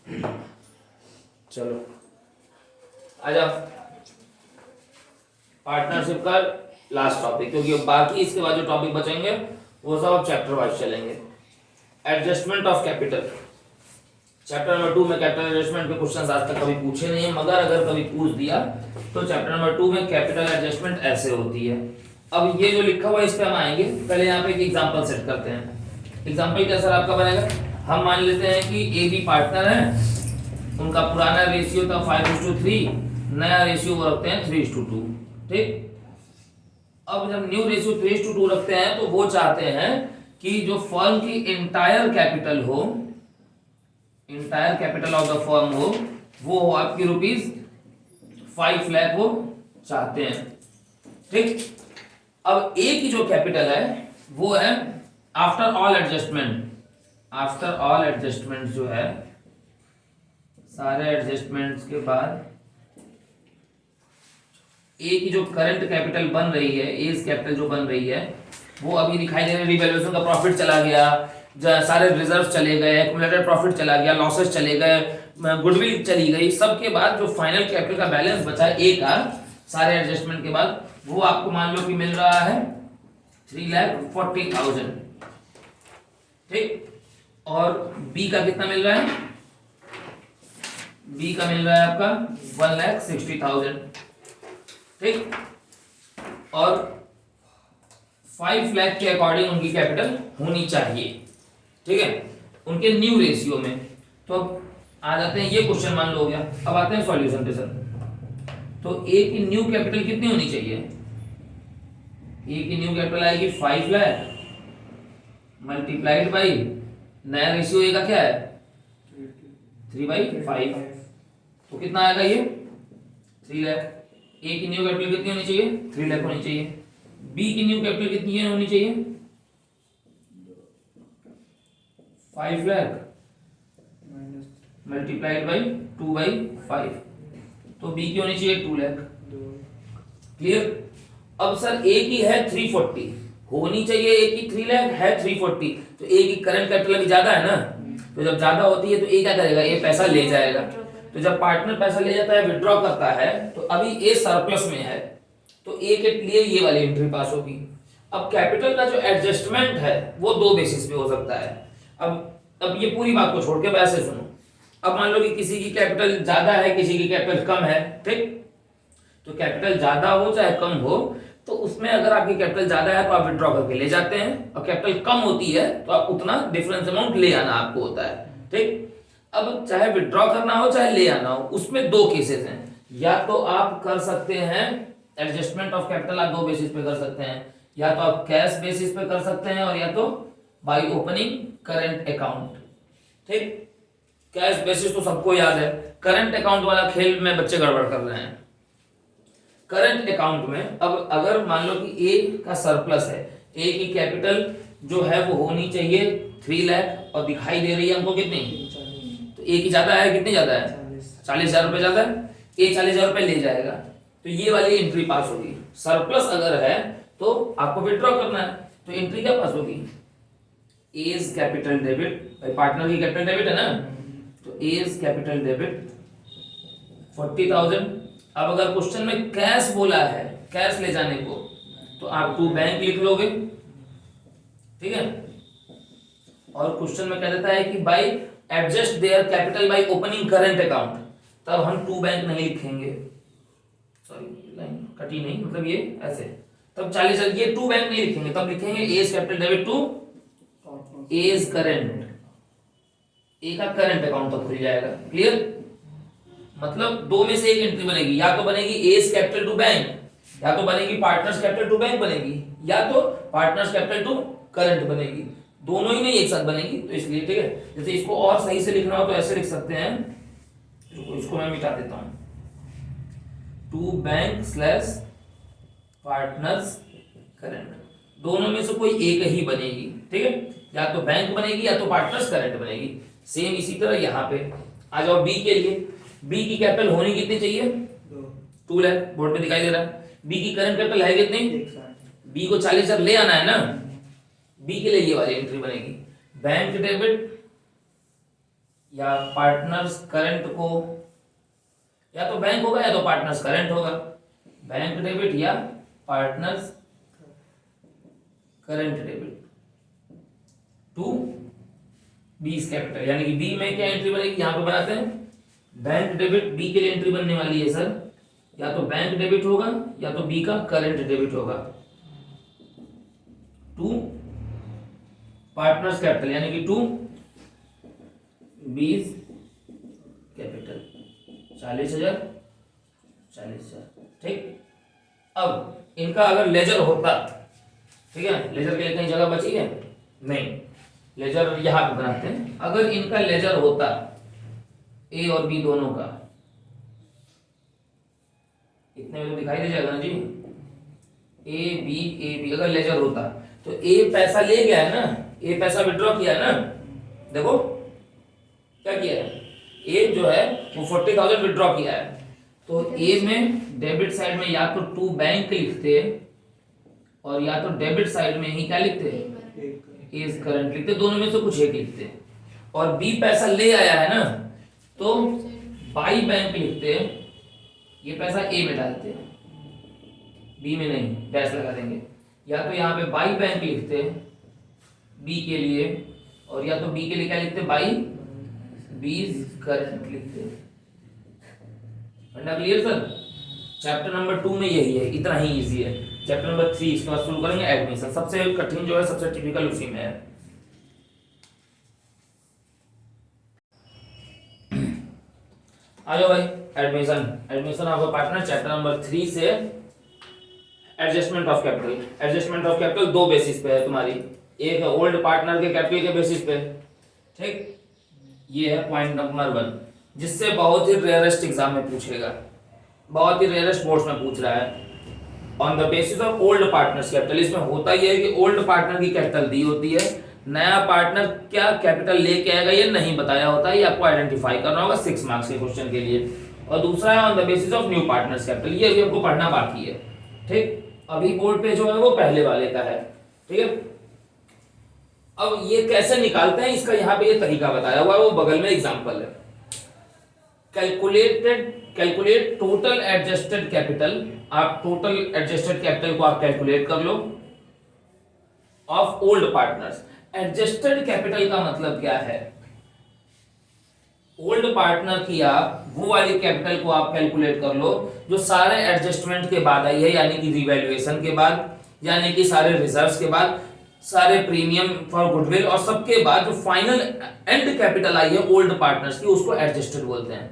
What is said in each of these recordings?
चलो आ जाओ पार्टनरशिप का लास्ट टॉपिक, क्योंकि बाकी इसके बाद जो टॉपिक बचेंगे वो सब अब चैप्टर वाइज चलेंगे। Adjustment of capital, chapter number 2 में कैपिटल एडजस्टमेंट के क्वेश्चंस आज तक कभी पूछे नहीं है, मगर अगर कभी पूछ दिया तो चैप्टर नंबर 2 में कैपिटल एडजस्टमेंट ऐसे होती है। अब ये जो लिखा हुआ है इस पे हम आएंगे, पहले यहाँ पे एक एग्जांपल सेट करते हैं। एग्जांपल क्या सर आपका बनेगा, हम मान लेते हैं कि ए बी पार्टनर है, उनका पुराना रेशियो था 5:3, नया रेशियो वो रखते हैं 3:2। ठीक, अब जब न्यू रेशियो 3:2 रखते हैं तो वो चाहते हैं कि जो फर्म की इंटायर कैपिटल हो, entire capital of the firm वो हो आपकी ₹5 लाख वो चाहते हैं। ठीक, अब ए की जो कैपिटल है वो है after all adjustment, after all adjustment जो है सारे एडजस्टमेंट्स के बाद ए की जो करंट कैपिटल बन रही है, एज कैपिटल जो बन रही है वो अभी दिखाई दे रहा है, रिवैल्यूएशन का प्रॉफिट चला गया, सारे रिजर्व चले गए, एक्युमुलेटेड प्रॉफिट चला गया, लॉसेस चले गए, गुडविल चली गई, सबके बाद जो फाइनल कैपिटल का बैलेंस बचा है ए का सारे एडजस्टमेंट के बाद, वो आपको मान लो कि मिल रहा है 3,40,000। ठीक, और बी का कितना मिल रहा है, बी का मिल रहा है आपका 1,60,000। ठीक, और 5 लाख के अकॉर्डिंग उनकी कैपिटल होनी चाहिए। ठीक है, उनके न्यू रेशियो में। तो अब आ जाते हैं, ये क्वेश्चन मान लो हो गया। अब आते हैं सॉल्यूशन पे सर। तो ए की न्यू कैपिटल कितनी होनी चाहिए, ए की न्यू कैपिटल आएगी 5 लाख मल्टीप्लाइड बाई नया रेशियो ए का क्या है 3/5, तो कितना आएगा ये 3 लाख। ए की न्यू कैपिटल कितनी होनी चाहिए 3 लाख होनी चाहिए। बी की न्यू कैपिटल कितनी होनी चाहिए 5 लाख मल्टीप्लाइड बाई 2/5, तो बी की होनी चाहिए 2 लाख। क्लियर। अब सर ए की है 340, होनी चाहिए ए की 3 लाख, है 340, तो ए की करंट कैपिटल अभी ज्यादा है ना, तो जब ज्यादा होती है तो ए क्या करेगा, ए पैसा ले जाएगा। तो जब पार्टनर पैसा ले जाता है, विड्रॉ करता है, तो अभी ए सरप्लस में है, तो ए के लिए ये वाली एंट्री पास होगी। अब कैपिटल का जो एडजस्टमेंट है वो 2 बेसिस पे हो सकता है। अब ये पूरी बात को छोड़ के वैसे सुनो। अब मान लो कि किसी की कैपिटल ज्यादा है, किसी की कैपिटल कम है। ठीक, तो कैपिटल ज्यादा हो चाहे कम हो, तो उसमें अगर आपकी कैपिटल ज्यादा है तो आप विड्रॉ करके ले जाते हैं, और कैपिटल कम होती है तो आप उतना डिफरेंस अमाउंट ले आना आपको होता है। ठीक, अब चाहे विड्रॉ करना हो चाहे ले आना हो, उसमें 2 केसेस हैं। या तो आप कर सकते हैं एडजस्टमेंट ऑफ कैपिटल, आप 2 बेसिस पे कर सकते हैं, या तो आप कैश बेसिस पे कर सकते हैं, और या तो बाय ओपनिंग करंट अकाउंट। ठीक, कैश बेसिस तो सबको याद है, करंट अकाउंट वाला खेल में बच्चे गड़बड़ कर रहे हैं। करंट अकाउंट में अब अगर मान लो कि ए का सरप्लस है, ए की कैपिटल जो है वो होनी चाहिए 3 लाख, और दिखाई दे रही है हमको कितनी, तो ए की ज्यादा है, कितनी ज्यादा है 40,000 रुपए ज्यादा है, ए 40,000 रुपए ले जाएगा, तो ये वाली एंट्री पास होगी। सरप्लस अगर है तो आपको विड्रॉ करना है, तो एंट्री क्या पास होगी, एज कैपिटल डेबिट, पार्टनर की कैपिटल डेबिट है ना, तो एज कैपिटल डेबिट 40,000। अब अगर क्वेश्चन में कैश बोला है, कैश ले जाने को, तो आप टू बैंक लिख लोगे। ठीक है, और क्वेश्चन में कह देता है कि by adjust their capital by opening current account, तब हम टू बैंक नहीं लिखेंगे, सॉरी लाइन कटी नहीं, मतलब ये ऐसे, तब 40,000 ये टू बैंक नहीं लिखेंगे, तब लिखेंगे as capital debit to as current, A का करंट अकाउंट तक खुल जाएगा। क्लियर, मतलब 2 में से एक एंट्री बनेगी, या तो बनेगी एज कैपिटल टू बैंक, या तो बनेगी पार्टनर्स कैपिटल टू बैंक बनेगी, या तो पार्टनर्स कैपिटल टू करंट बनेगी, दोनों ही नहीं एक साथ बनेगी। तो इसलिए ठीक है, जैसे इसको और सही से लिखना हो तो ऐसे लिख सकते हैं, इसको मैं मिटा देता हूं, to bank slash partners current, दोनों में से कोई एक ही बनेगी। ठीक है, या तो बैंक बनेगी या तो पार्टनर्स करंट बनेगी। सेम इसी तरह यहाँ पे आ जाओ बी के लिए, बी की कैपिटल होनी कितनी चाहिए 2 लाख, बोर्ड पे दिखाई दे रहा है। बी की करंट कैपिटल है कितनी, बी को 40,000 ले आना है ना, बी के लिए ये वाली एंट्री बनेगी। बैंक डेबिट या पार्टनर्स करंट को, या तो बैंक होगा या तो पार्टनर्स करंट होगा, बैंक डेबिट या partners current debit to B's capital. यानी कि बी में क्या एंट्री बनेगी, यहां पे बनाते हैं बैंक डेबिट, बी के लिए एंट्री बनने वाली है सर, या तो बैंक डेबिट होगा या तो बी का करंट डेबिट होगा टू पार्टनर्स कैपिटल, यानी कि टू बीज कैपिटल 40,000 40,000। ठीक, अब इनका अगर लेजर होता, ठीक है, लेजर के लिए कहीं जगह बची है नहीं, लेजर यहां पे बनाते हैं। अगर इनका लेजर होता ए और बी दोनों का, इतने में तो दिखाई दे जाएगा ना जी, ए बी अगर लेजर होता तो ए पैसा ले गया है ना, ए पैसा विड्रॉ किया है ना, देखो क्या किया है, ए जो है वो 40,000 विड्रॉ किया है, तो ए में डेबिट साइड में या तो टू बैंक लिखते और या तो डेबिट साइड में ही क्या लिखते हैं, ए करंट लिखते, दोनों में से कुछ एक लिखते। और बी पैसा ले आया है ना, तो बाई बैंक लिखते, ये पैसा ए में डालते, बी में नहीं, डैश लगा देंगे, या तो यहाँ पे बाई बैंक लिखते बी के लिए, और या तो बी के लिए क्या लिखते, बाई बीज करंट लिखते। Clear sir? चैप्टर नंबर 2 में यही है, इतना ही इजी है। चैप्टर नंबर 3 इसके बाद शुरू करेंगे एडमिशन, सबसे कठिन जो है, सबसे टिपिकल उसी में है। आ जाओ भाई, admission of a partner, chapter number 3 से adjustment of capital. Adjustment of capital दो बेसिस पे है तुम्हारी, एक है ओल्ड पार्टनर के कैपिटल के बेसिस पे, ठीक, ये है पॉइंट नंबर 1, जिससे बहुत ही रेयरेस्ट एग्जाम में पूछेगा, बहुत ही रेयरेस्ट बोर्ड्स में पूछ रहा है। On the basis of old partners capital, इसमें होता यह है कि ओल्ड पार्टनर की कैपिटल दी होती है, नया पार्टनर क्या कैपिटल लेके आएगा ये नहीं बताया होता है, ये आपको आइडेंटिफाई करना होगा 6 मार्क्स के क्वेश्चन के लिए। और दूसरा है on the basis of new partners capital, ये भी हमको पढ़ना बाकी है, ठीक, अभी बोर्ड पे जो है वो पहले वाले का है, ठीक है। अब ये कैसे निकालते हैं, इसका यहाँ पे ये तरीका बताया हुआ है, वो बगल में एग्जांपल है। कैलकुलेट टोटल एडजस्टेड कैपिटल, आप टोटल एडजस्टेड कैपिटल को आप कैलकुलेट कर लो of old partners. Adjusted capital का मतलब क्या है, ओल्ड पार्टनर की आप वो वाली कैपिटल को आप कैलकुलेट कर लो जो सारे एडजस्टमेंट के बाद आई है, यानी कि रिवैल्यूएशन के बाद, यानी कि सारे रिजर्व्स के बाद, सारे प्रीमियम फॉर गुडविल और सबके बाद जो फाइनल एंड कैपिटल आई है ओल्ड पार्टनर्स की, उसको एडजस्टेड बोलते हैं।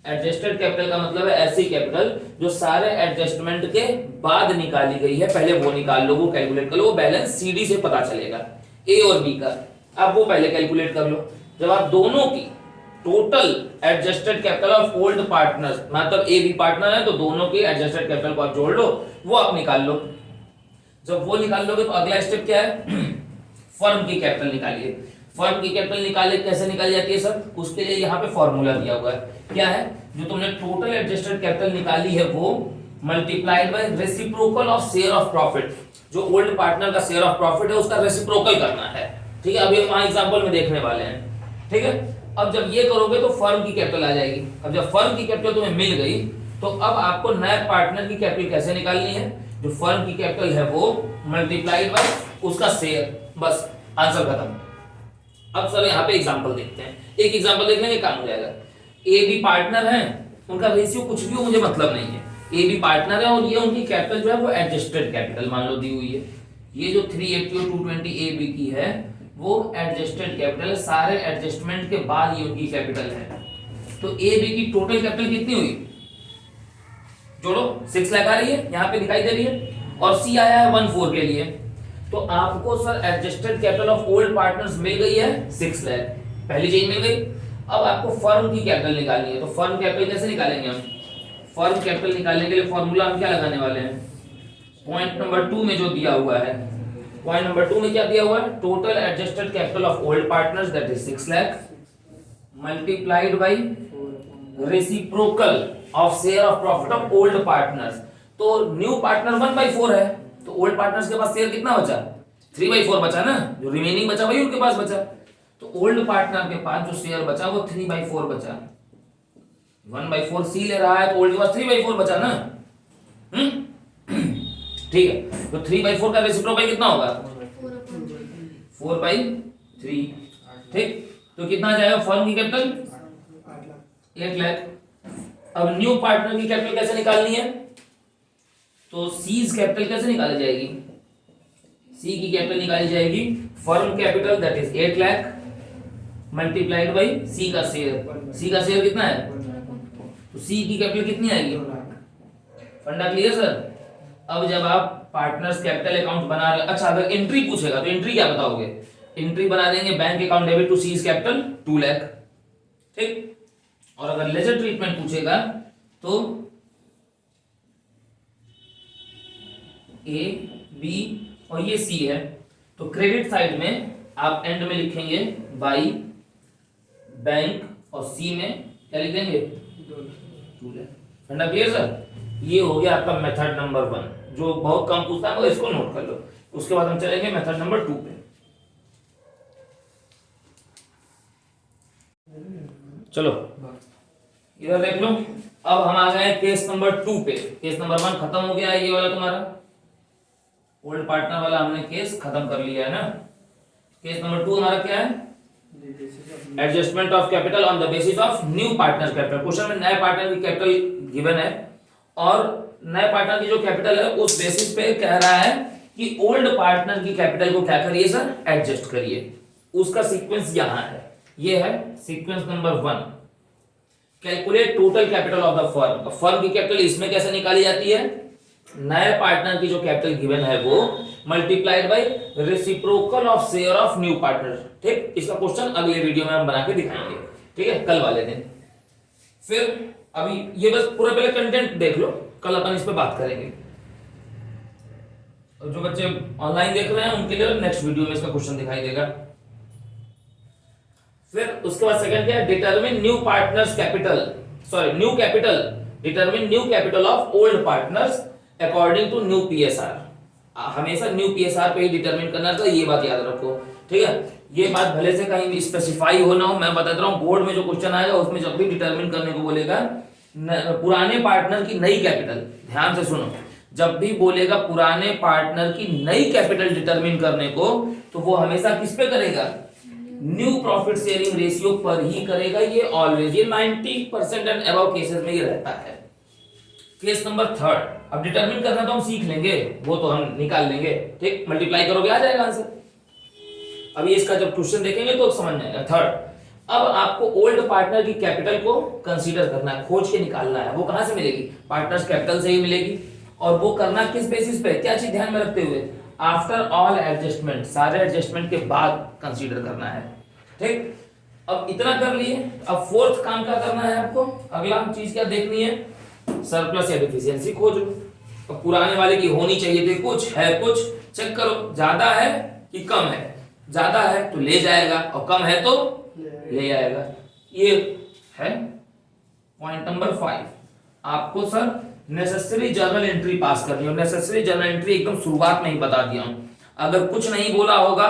एडजस्टेड कैपिटल का मतलब है ऐसी कैपिटल जो सारे एडजस्टमेंट के बाद निकाली गई है, पहले वो निकाल लो, वो कैलकुलेट कर लो, वो बैलेंस सीडी से पता चलेगा ए और बी का, आप वो पहले कैलकुलेट कर लो। जब आप दोनों की total adjusted capital of old partners, मतलब ए बी पार्टनर है तो दोनों की एडजस्टेड कैपिटल को आप जोड़ लो, वो आप निकाल लो। जब वो निकाल लोगे तो अगला स्टेप क्या है, फर्म की कैपिटल निकालिए। फर्म की कैपिटल निकाले, कैसे निकाली जाती है सर, उसके लिए यहाँ पे फॉर्मूला दिया हुआ है, क्या है, जो तुमने टोटल एडजस्टेड कैपिटल निकाली है वो multiplied by reciprocal of share of profit, जो ओल्ड पार्टनर का शेयर ऑफ प्रॉफिट है उसका रेसिप्रोकल करना है, ठीक है, अभी हम वहां एग्जांपल में देखने वाले हैं, ठीक है। अब जब ये करोगे तो फर्म की कैपिटल आ जाएगी। अब जब फर्म की कैपिटल तुम्हें मिल गई तो अब आपको नए पार्टनर की कैपिटल कैसे निकालनी है, जो फर्म की कैपिटल है वो मल्टीप्लाइड बाय उसका शेयर, बस आंसर खत्म। अब सर यहाँ पे एग्जांपल देखते हैं, एक एग्जांपल देख लेंगे काम हो जाएगा। ए बी पार्टनर है, उनका रेशियो कुछ भी हो मुझे मतलब नहीं है, ए बी पार्टनर है और ये उनकी कैपिटल जो है वो एडजस्टेड कैपिटल मान लो दी हुई है, ये जो 380 और 220 ए बी की है वो एडजस्टेड कैपिटल, सारे एडजस्टमेंट के बाद ये उनकी कैपिटल है। तो ए बी की टोटल कैपिटल कितनी हुई, जोड़ो 6 लाख आ रही है, यहाँ पे दिखाई दे रही है, और सी आया है 14 के लिए, तो आपको sir adjusted capital of old partners मिल गई है 6 लाख, पहली चीज मिल गई। अब आपको फर्म की कैपिटल निकालनी है, तो फर्म कैपिटल कैसे निकालेंगे हम, फर्म कैपिटल निकालने के लिए फॉर्मूला हम क्या लगाने वाले हैं, पॉइंट नंबर 2 में जो दिया हुआ है, पॉइंट नंबर 2 में क्या दिया हुआ है, total adjusted capital of old partners that is 6 lakh multiplied by reciprocal of share of profit of old partners. तो न्यू पार्टनर 1/4 है, तो ओल्ड पार्टनर्स के पास शेयर कितना बचा, 3/4 बचा ना, जो रिमेनिंग बचा वही उनके पास बचा, तो ओल्ड पार्टनर के पास जो शेयर बचा वो 3/4 बचा। 1/4 सी ले रहा है तो ओल्ड के पास 3/4 बचा ना। ठीक है, तो 3/4 का रेसिप्रोकल कितना होगा? 4/3। ठीक, तो कितना आ जाएगा? फर्म की कैपिटल 8 लाख। अब न्यू पार्टनर की कैपिटल कैसे निकालनी है? तो सीज कैपिटल कैसे निकाली जाएगी? सी की कैपिटल निकाली जाएगी firm capital that is 8 lakh multiplied by C का शेयर। सी का शेयर कितना है? तो सी की कैपिटल कितनी आएगी? फंडा क्लियर सर? अब जब आप पार्टनर्स कैपिटल अकाउंट बना रहे, अच्छा अगर एंट्री पूछेगा तो एंट्री क्या बताओगे? एंट्री बना देंगे bank account debit to C's capital 2 lakh. ठीक, और अगर लेजर ट्रीटमेंट पूछेगा तो ए बी और ये सी है, तो क्रेडिट साइड में आप एंड में लिखेंगे बाई बैंक और सी में क्या लिख देंगे? 2 लाख। फंडा क्लियर सर? ये हो गया आपका मेथड नंबर 1, जो बहुत कम पूछता है, इसको नोट कर लो। उसके बाद हम चलेंगे मेथड नंबर 2 पे। चलो इधर देख लो। अब हम आ गए केस नंबर 2 पे। केस नंबर 1 खत्म हो गया है, ये वाला तुम्हारा ओल्ड पार्टनर वाला हमने केस खत्म कर लिया है ना। केस नंबर 2 हमारा क्या है? Adjustment of capital on the basis of new partner capital. Question में नए पार्टनर की कैपिटल गिवन है और नए पार्टनर की जो कैपिटल है उस बेसिस पे कह रहा है कि ओल्ड पार्टनर की कैपिटल को क्या करिए सर? एडजस्ट करिए। उसका सीक्वेंस यहां है, ये है sequence number 1। Calculate total capital of the firm. Firm की कैपिटल इसमें कैसे निकाली जाती है? नए पार्टनर की जो कैपिटल गिवन है वो multiplied by reciprocal of share of new partner. ठीक, इसका क्वेश्चन अगले वीडियो में हम बना के दिखाएंगे, ठीक है, कल वाले दिन। फिर अभी ये बस पूरा पहले कंटेंट देख लो, कल अपन इस पे बात करेंगे। और जो बच्चे ऑनलाइन देख रहे हैं उनके लिए नेक्स्ट वीडियो में इसका क्वेश्चन दिखाई देगा। फिर उसके बाद सेकंड क्या है? Determine new partners capital, sorry new capital, determine new capital of old partners according to new PSR. हमेशा न्यू पीएसआर पे ही डिटरमिन करना है, तो ये बात याद रखो, ठीक है। ये बात भले से कहीं स्पेसिफाई हो ना हो, मैं बताता रहा हूँ, बोर्ड में जो क्वेश्चन आएगा उसमें जब भी डिटरमिन करने को बोलेगा पुराने पार्टनर की नई कैपिटल, ध्यान से सुनो, जब भी बोलेगा पुराने पार्टनर की नई कैपिटल डिटरमिन करने को, तो वो हमेशा किस पे करेगा? न्यू प्रॉफिट शेयरिंग रेशियो पर ही करेगा। ये ऑलवेज, ये 90% एंड अबव केसेस में ये रहता है। केस नंबर 3, अब डिटरमिन करना तो हम सीख लेंगे, वो तो हम निकाल लेंगे, ठीक, मल्टीप्लाई करोगे आ जाएगा आंसर। अभी इसका जब क्वेश्चन देखेंगे तो समझ जाएगा। 3, अब आपको ओल्ड पार्टनर की कैपिटल को कंसीडर करना है, खोज के निकालना है। वो कहां से मिलेगी? पार्टनर्स कैपिटल से ही मिलेगी। और वो करना किस बेसिस पे? क्या चीज ध्यान में रखते हुए? आफ्टर ऑल एडजस्टमेंट, सारे एडजस्टमेंट के बाद कंसीडर करना है, ठीक। अब इतना कर लिए, अब फोर्थ काम क्या करना है आपको? अगला चीज क्या देखनी है? सरप्लस या डिफिशियंसी खोज लो। अब पुराने वाले की होनी चाहिए थी कुछ, है कुछ, चेक करो ज्यादा है कि कम है। ज्यादा है तो ले जाएगा और कम है तो ले आएगा। ये है पॉइंट नंबर 5। आपको सर नेसेसरी जर्नल एंट्री पास करनी है। नेसेसरी जर्नल एंट्री एकदम शुरुआत में ही बता दिया हूं। अगर कुछ नहीं बोला होगा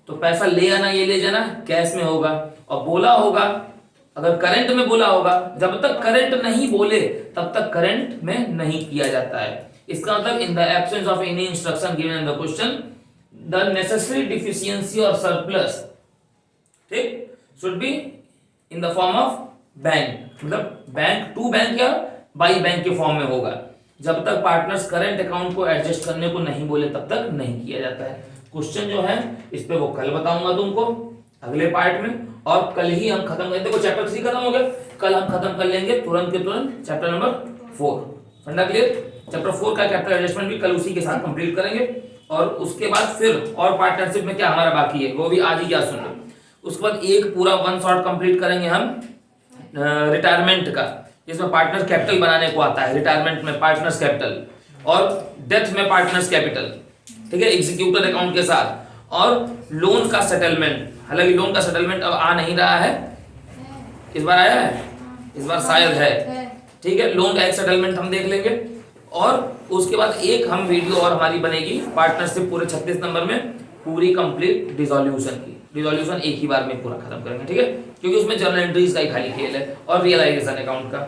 तो पैसा ले आना, ये ले जाना कैश में होगा, और बोला होगा अगर करंट में बोला होगा, जब तक करंट नहीं बोले तब तक करंट में नहीं किया जाता है। इसका मतलब in the absence of any instruction given in the question the necessary deficiency और सरप्लस, ठीक, should be in the form of bank, मतलब बैंक टू बैंक या बाई बैंक के फॉर्म में होगा। जब तक पार्टनर्स करंट अकाउंट को एडजस्ट करने को नहीं बोले तब तक नहीं किया जाता है। क्वेश्चन जो है इस पे वो कल बताऊंगा तुमको अगले पार्ट में, और कल ही हम खत्म कर, देखो चैप्टर 3 खत्म हो गया, कल हम खत्म कर लेंगे तुरंत के तुरंत चैप्टर नंबर 4। फंडा क्लियर? चैप्टर 4 का कैपिटल एडजस्टमेंट भी कल उसी के साथ कंप्लीट करेंगे, और उसके बाद फिर और पार्टनरशिप में क्या हमारा बाकी है वो भी आज ही क्या सुन लो। उसके बाद एक पूरा 1 शॉट कंप्लीट करेंगे हम रिटायरमेंट का, जिसमें पार्टनर कैपिटल बनाने को आता है। रिटायरमेंट में पार्टनर्स कैपिटल और डेथ में पार्टनर्स कैपिटल, ठीक है, एग्जीक्यूटर अकाउंट के साथ, और लोन का सेटलमेंट। हालांकि लोन का सेटलमेंट अब आ नहीं रहा है, इस बार आया है, इस बार शायद है, ठीक है। लोन का एक सेटलमेंट हम देख लेंगे, और उसके बाद एक हम वीडियो और हमारी बनेगी पार्टनरशिप पूरे 36 नंबर में पूरी कंप्लीट डिसॉल्यूशन की। रिजोल्यूशन एक ही बार में पूरा खत्म करेंगे, ठीक है, क्योंकि उसमें जर्नल एंट्रीज का ही खाली खेल है और रियलाइजेशन अकाउंट का।